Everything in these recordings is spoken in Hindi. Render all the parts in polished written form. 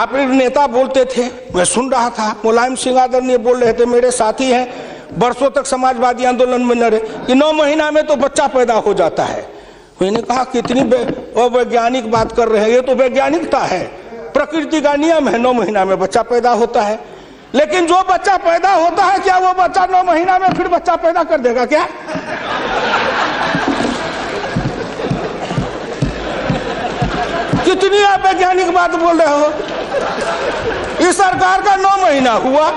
आपके नेता बोलते थे, मैं सुन रहा था, मुलायम सिंह आदरणीय बोल रहे थे, मेरे साथी हैं, बरसों तक समाजवादी आंदोलन में लड़े कि 9 महीना में तो बच्चा पैदा हो जाता है। मैंने कहा कितनी वैज्ञानिक बात कर रहे हैं, ये तो वैज्ञानिकता है, प्रकृति का नियम है, 9 महीना में बच्चा पैदा होता है। लेकिन जो बच्चा पैदा होता है, क्या वो बच्चा 9 महीना में फिर बच्चा पैदा कर देगा क्या? कितनी आप वैज्ञानिक बात बोल रहे हो। इस सरकार का 9 महीना हुआ,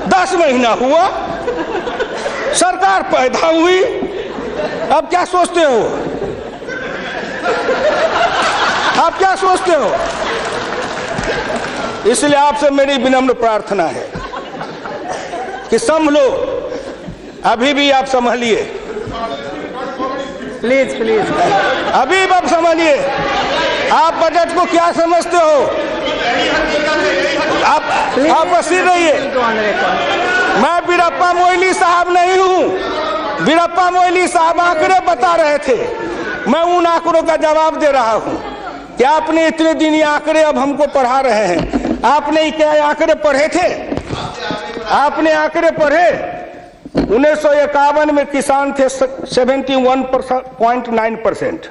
10 महीना हुआ, सरकार पैदा हुई, अब क्या सोचते हो? आप क्या सोचते हो? इसलिए आपसे मेरी विनम्र प्रार्थना है कि संभलो, अभी भी आप संभलिए, प्लीज प्लीज, अभी आप संभलिए। आप बजट को क्या समझते हो? आप बसीर रहिए। मैं वीरप्पा मोइली साहब नहीं हूं। वीरप्पा मोइली साहब आंकड़े बता रहे थे, मैं उन आंकड़ों का जवाब दे रहा हूं कि आपने इतने दिन ये आंकड़े अब हमको पढ़ा रहे हैं। आपने क्या आंकड़े पढ़े थे? आपने आंकड़े पढ़े? 1951 में किसान थे 71.9%,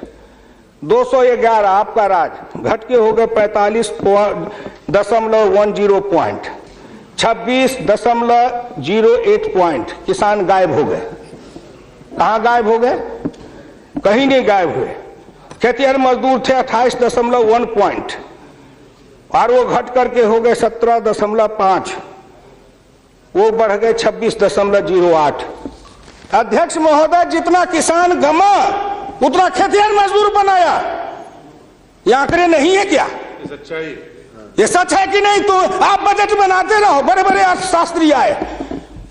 211 आपका राज, घट के हो गए 45.10 पॉइंट, 26.08 पॉइंट, किसान गायब हो गए। कहाँ गायब हो गए? कहीं नहीं गायब हुए। खेतिहर मजदूर थे 28.1 पॉइंट, और वो घट करके हो गए 17.5, वो बढ़ गए 26.08। अध्यक्ष महोदय, जितना किसान गमा उतना खेतिहर मजदूर बनाया। ये आंकड़े नहीं है क्या? ये सच है कि नहीं? तो आप बजट बनाते रहो। बड़े बड़े अर्थशास्त्री आए,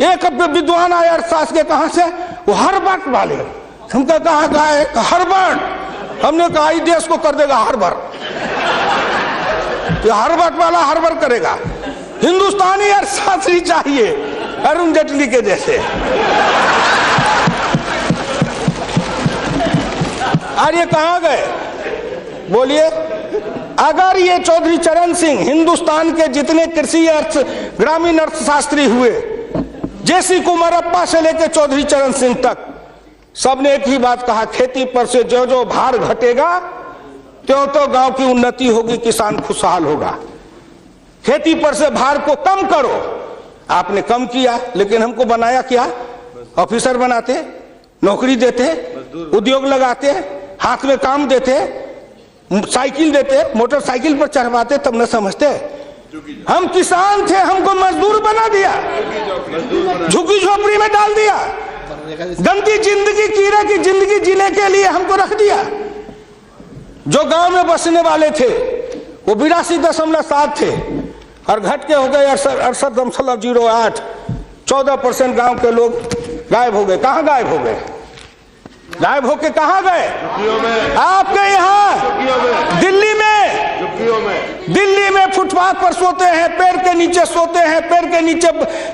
एक विद्वान आए अर्थशास्त्र के, कहां से? वो हर्बर्ट वाले। हमका कहा है हर्बर्ट, हमने कहा इस देश को कर देगा हर्बर्ट, ये हर्बर्ट वाला हर्बर्ट करेगा। हिंदुस्तानी अर्थशास्त्री चाहिए, अरुण जेटली के जैसे। और ये कहां गए? बोलिए। अगर ये चौधरी चरण सिंह हिंदुस्तान के जितने कृषि अर्थ ग्रामीण अर्थशास्त्री हुए, जेसी कुमारप्पा से लेकर चौधरी चरण सिंह तक, सबने एक ही बात कहा, खेती पर से जो जो भार घटेगा त्यों तो गांव की उन्नति होगी, किसान खुशहाल होगा। खेती पर से भार को कम करो। आपने कम किया, लेकिन हमको बनाया क्या? ऑफिसर बनाते, नौकरी देते, उद्योग लगाते, हाथ में काम देते, साइकिल देते, मोटरसाइकिल पर चढ़वाते, तब न समझते। हम किसान थे, हमको मजदूर बना दिया, झुग्गी झोपड़ी में डाल दिया, गंदी जिंदगी, कीड़े की जिंदगी जीने के लिए हमको रख दिया। जो गांव में बसने वाले थे वो 82.7 थे, और घट के हो गए 68.08। 14% गांव के लोग गायब हो गए। कहां गायब हो गए? गायब होके कहां गए? आपके यहाँ दिल्ली में फुटपाथ पर सोते हैं, पेड़ के नीचे सोते हैं, पेड़ के नीचे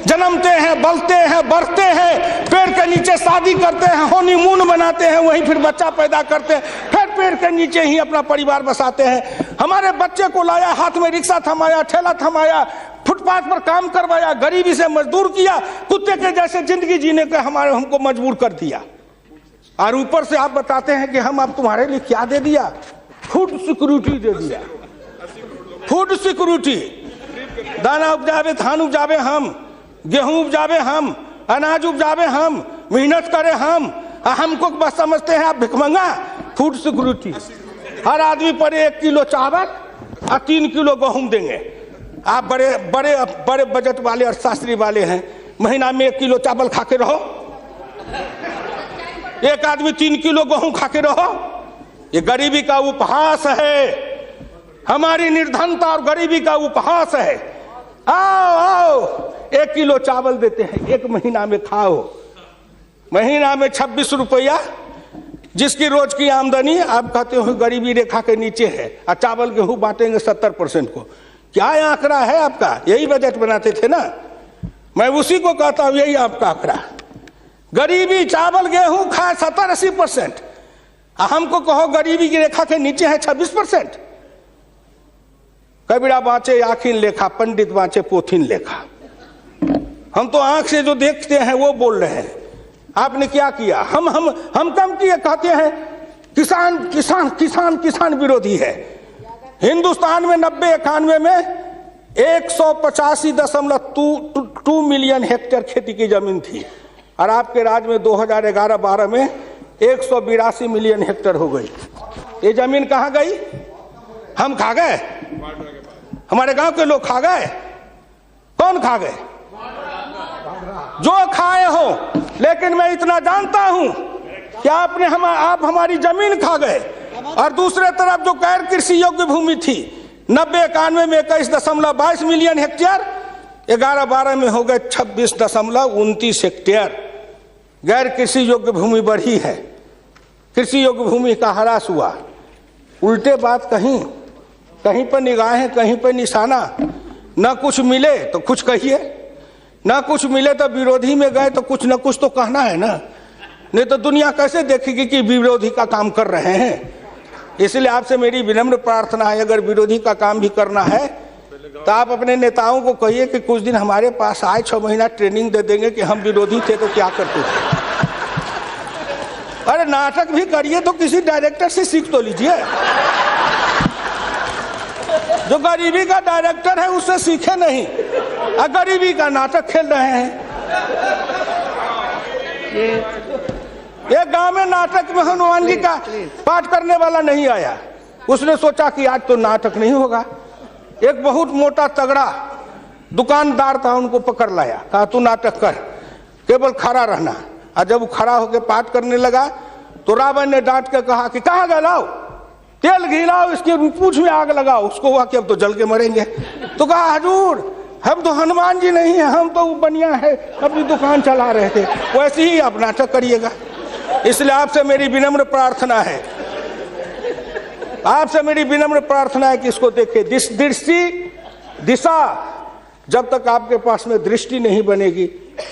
जन्मते हैं, बलते हैं, बढ़ते हैं, पेड़ के नीचे शादी करते हैं, हनीमून बनाते हैं, वहीं फिर बच्चा पैदा करते हैं, फिर पेड़ के नीचे ही अपना परिवार बसाते हैं। हमारे बच्चे को लाया, हाथ में रिक्शा थमाया, ठेला थमाया, फुटपाथ पर काम करवाया, गरीबी से मजदूर किया, कुत्ते के जैसे जिंदगी जीने के हमको मजबूर कर दिया। और ऊपर से आप बताते हैं कि हम अब तुम्हारे लिए क्या दे दिया? फूड सिक्योरिटी दे दिया। फूड सिक्योरिटी, दाना उपजावे, धान उपजावे हम, गेहूं उपजावे हम, अनाज उपजावे हम, मेहनत करे हम, हमको बस समझते हैं आप भिखमंगा। फूड सिक्योरिटी, हर आदमी पर 1 किलो चावल और 3 किलो गेहूं देंगे। आप बड़े बड़े बड़े बजट वाले अर्थशास्त्री वाले हैं, महीना में 1 किलो चावल खा के रहो, एक आदमी 3 किलो गेहूं खा के रहो। ये गरीबी का उपहास है, हमारी निर्धनता और गरीबी का उपहास है। आओ आओ, 1 किलो चावल देते हैं, 1 महीना में खाओ। महीना में 26 रुपया, जिसकी रोज की आमदनी आप कहते हो गरीबी रेखा के नीचे है, और चावल गेहूं बांटेंगे 70% को। क्या आंकड़ा है आपका? यही बजट बनाते थे ना, मैं उसी को कहता हूं, यही आपका आंकड़ा। गरीबी, चावल गेहूं खाए 70-80%, हमको कहो गरीबी की रेखा के नीचे है 26%। कबीरा बाँचे आखिन लेखा, पंडित बाँचे पोथिन लेखा। हम तो आंख से जो देखते हैं वो बोल रहे हैं। आपने क्या किया? हम कम किए, कहते हैं किसान किसान किसान किसान विरोधी है। हिंदुस्तान में 90-91 में 185.2 मिलियन हेक्टेयर खेती की जमीन थी और आपके राज्य में 2011-12 में 182 मिलियन हेक्टेयर हो गई। ये जमीन कहाँ गई? हम खा गए? हमारे गांव के लोग खा गए? कौन खा गए? जो खाए हो। लेकिन मैं इतना जानता हूं कि आप हमारी जमीन खा गए। और दूसरे तरफ जो गैर कृषि योग्य भूमि थी 90-91 में 21.22 मिलियन हेक्टेयर, 11-12 में हो गए 26.29 हेक्टेयर। गैर कृषि योग्य भूमि बढ़ी है, कृषि योग्य भूमि का ह्रास हुआ। उल्टे बात कहीं पर निगाहें, कहीं पर निशाना। न कुछ मिले तो कुछ कहिए, न कुछ मिले तो विरोधी में गए तो कुछ न कुछ तो कहना है ना, नहीं तो दुनिया कैसे देखेगी कि विरोधी का काम कर रहे हैं। इसलिए आपसे मेरी विनम्र प्रार्थना है, अगर विरोधी का काम भी करना है तो आप अपने नेताओं को कहिए कि कुछ दिन हमारे पास आए, 6 महीना ट्रेनिंग दे देंगे कि हम विरोधी थे तो क्या करते थे। अरे नाटक भी करिए तो किसी डायरेक्टर से सीख तो लीजिए। जो गरीबी का डायरेक्टर है उससे सीखे नहीं, गरीबी का नाटक खेल रहे हैं। ये गांव में नाटक में हनुमान जी का पाठ करने वाला नहीं आया। उसने सोचा कि आज तो नाटक नहीं होगा। एक बहुत मोटा तगड़ा दुकानदार था, उनको पकड़ लाया, कहा तू नाटक कर, केवल खड़ा रहना। और जब वो खड़ा होकर पाठ करने लगा तो रावण ने डांट के कहा कि कहाँ गए, लाओ तेल घी लाओ, इसके पूंछ में आग लगाओ। उसको हुआ कि अब तो जल के मरेंगे। तो कहा हजूर हम तो हनुमान जी नहीं है, हम तो बनिया है, अपनी दुकान चला रहे थे। वैसे ही आप नाटक करिएगा। इसलिए आपसे मेरी विनम्र प्रार्थना है, आपसे मेरी विनम्र प्रार्थना है कि इसको देखिए। दिशा, जब तक आपके पास में दृष्टि नहीं बनेगी,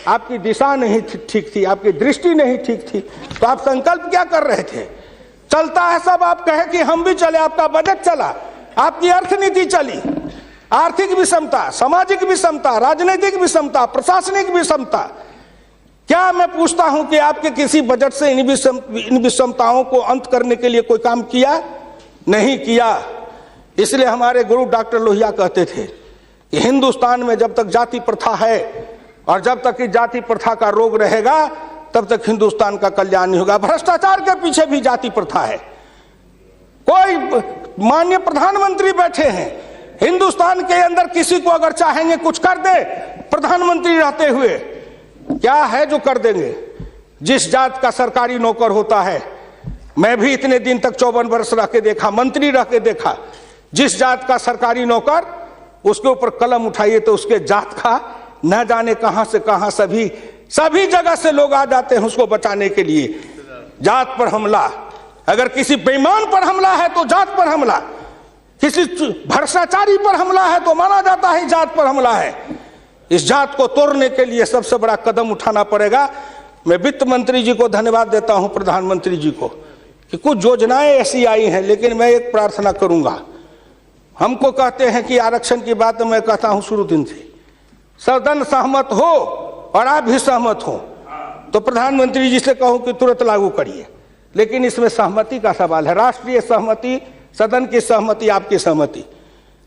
आपकी दिशा नहीं ठीक थी, आपकी दृष्टि नहीं ठीक थी, तो आप संकल्प क्या कर रहे थे? चलता है सब, आप कहे कि हम भी चले, आपका बजट चला, आपकी अर्थनीति चली, आर्थिक विषमता, सामाजिक विषमता, राजनीतिक विषमता, प्रशासनिक विषमता। क्या मैं पूछता हूं कि आपके किसी बजट से इन विषमताओं को अंत करने के लिए कोई काम किया? नहीं किया। इसलिए हमारे गुरु डॉक्टर लोहिया कहते थे कि हिंदुस्तान में जब तक जाति प्रथा है और जब तक इस जाति प्रथा का रोग रहेगा तब तक हिंदुस्तान का कल्याण नहीं होगा। भ्रष्टाचार के पीछे भी जाति प्रथा है। कोई माननीय प्रधानमंत्री बैठे हैं हिंदुस्तान के अंदर, किसी को अगर चाहेंगे कुछ कर दे प्रधानमंत्री रहते हुए, क्या है जो कर देंगे? जिस जात का सरकारी नौकर होता है, मैं भी इतने दिन तक 54 वर्ष रह के देखा, मंत्री रह के देखा, जिस जात का सरकारी नौकर, उसके ऊपर कलम उठाइए तो उसके जात का न जाने कहां से कहां सभी जगह से लोग आ जाते हैं उसको बचाने के लिए। जात पर हमला, अगर किसी बेईमान पर हमला है तो जात पर हमला, किसी भ्रष्टाचारी पर हमला है तो माना जाता है जात पर हमला है। इस जात को तोड़ने के लिए सबसे बड़ा कदम उठाना पड़ेगा। मैं वित्त मंत्री जी को धन्यवाद देता हूं, प्रधानमंत्री जी को, कि कुछ योजनाएं ऐसी आई हैं, लेकिन मैं एक प्रार्थना करूंगा। हमको कहते हैं कि आरक्षण की बात मैं कहता हूं शुरू दिन से, सदन सहमत हो और आप भी सहमत हो तो प्रधानमंत्री जी से कहूं कि तुरंत लागू करिए। लेकिन इसमें सहमति का सवाल है, राष्ट्रीय सहमति, सदन की सहमति, आपकी सहमति।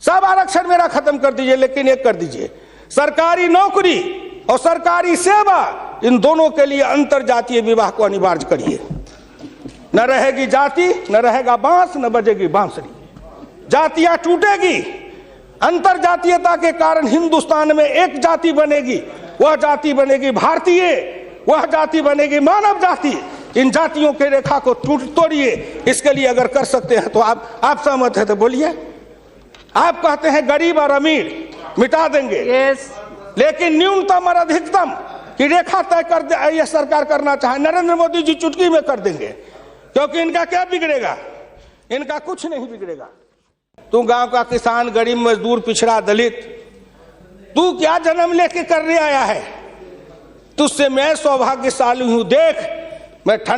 सब आरक्षण मेरा खत्म कर दीजिए, लेकिन एक कर दीजिए, सरकारी नौकरी और सरकारी सेवा, इन दोनों के लिए अंतर जातीय विवाह को अनिवार्य करिए। न रहेगी जाति, न रहेगा बांस, न बजेगी बांसुरी। जातियां टूटेगी, अंतर जातीयता के कारण हिंदुस्तान में एक जाति बनेगी, वह जाति बनेगी भारतीय, वह जाति बनेगी मानव जाति। इन जातियों के रेखा को तोड़िए। इसके लिए अगर कर सकते हैं तो आप सहमत है तो बोलिए। आप कहते हैं गरीब और अमीर मिटा देंगे, लेकिन न्यूनतम और अधिकतम की रेखा तय कर दे, यह सरकार करना चाहे, नरेंद्र मोदी जी चुटकी में कर देंगे, क्योंकि इनका क्या बिगड़ेगा? इनका कुछ नहीं बिगड़ेगा। तू गांव का किसान, गरीब, मजदूर, पिछड़ा, दलित, तू क्या जन्म लेके करने आया है? तुझसे मैं सौभाग्यशाली हूं। देख, मैं ठंड